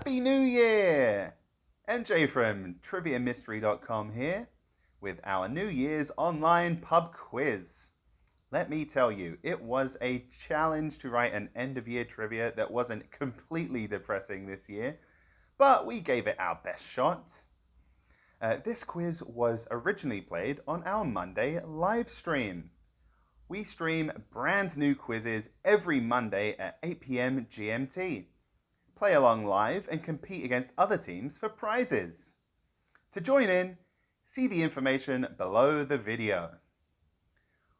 Happy New Year! MJ from TriviaMystery.com here with our New Year's online pub quiz. Let me tell you, it was a challenge to write an end of year trivia that wasn't completely depressing this year, but we gave it our best shot. This quiz was originally played on our Monday live stream. We stream brand new quizzes every Monday at 8 p.m. GMT. Play along live and compete against other teams for prizes. To join in, see the information below the video.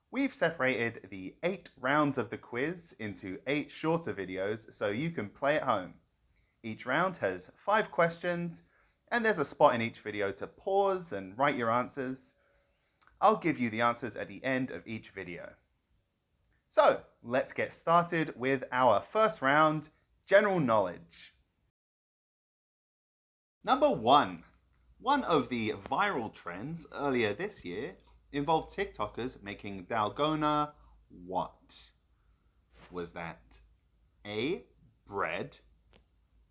We've separated the 8 rounds of the quiz into 8 shorter videos so you can play at home. Each round has 5 questions, and there's a spot in each video to pause and write your answers. I'll give you the answers at the end of each video. So, let's get started with our first round, General Knowledge. Number 1. One of the viral trends earlier this year involved TikTokers making dalgona what? Was that A. bread,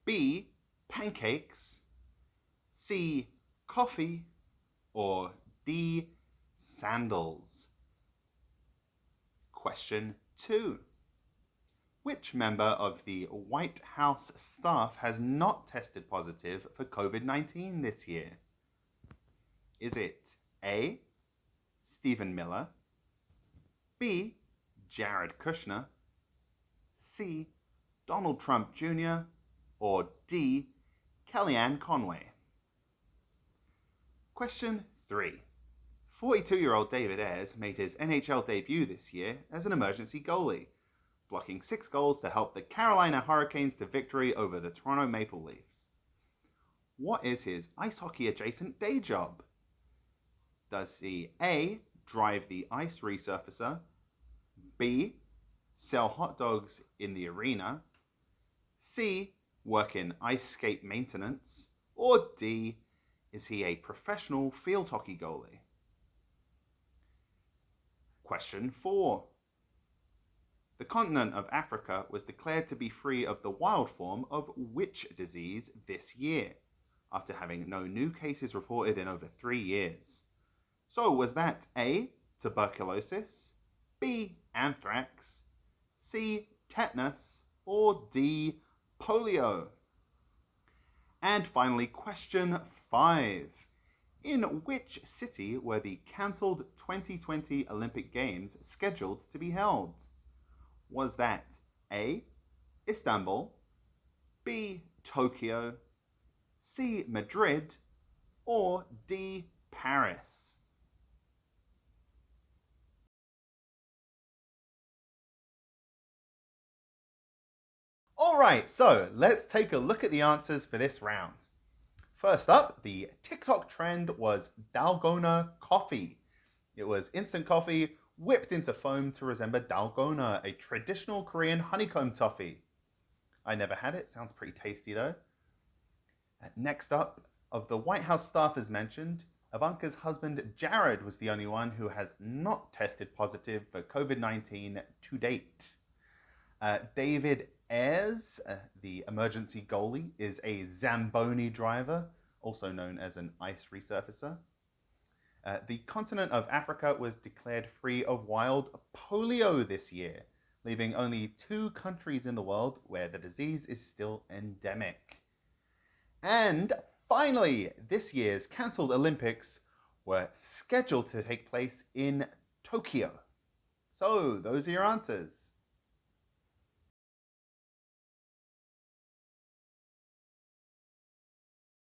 B. pancakes, C. coffee, or D. sandals? Question 2. Which member of the White House staff has not tested positive for COVID-19 this year? Is it A. Stephen Miller, B. Jared Kushner, C. Donald Trump Jr., or D. Kellyanne Conway? Question 3. 42-year-old David Ayres made his NHL debut this year as an emergency goalie, blocking 6 goals to help the Carolina Hurricanes to victory over the Toronto Maple Leafs. What is his ice hockey adjacent day job? Does he A. drive the ice resurfacer, B. sell hot dogs in the arena, C. work in ice skate maintenance, or D. is he a professional field hockey goalie? Question 4. The continent of Africa was declared to be free of the wild form of which disease this year, after having no new cases reported in over 3 years? So was that A. tuberculosis, B. anthrax, C. tetanus, or D. polio? And finally, question 5. In which city were the cancelled 2020 Olympic Games scheduled to be held? Was that A. Istanbul, B. Tokyo, C. Madrid, or D. Paris? Alright, so let's take a look at the answers for this round. First up, the TikTok trend was dalgona coffee. It was instant coffee whipped into foam to resemble dalgona, a traditional Korean honeycomb toffee. I never had it, sounds pretty tasty though. Next up, of the White House staff as mentioned, Ivanka's husband Jared was the only one who has not tested positive for COVID-19 to date. David Ayres, the emergency goalie, is a Zamboni driver, also known as an ice resurfacer. The continent of Africa was declared free of wild polio this year, leaving only 2 countries in the world where the disease is still endemic. And finally, this year's cancelled Olympics were scheduled to take place in Tokyo. So, those are your answers.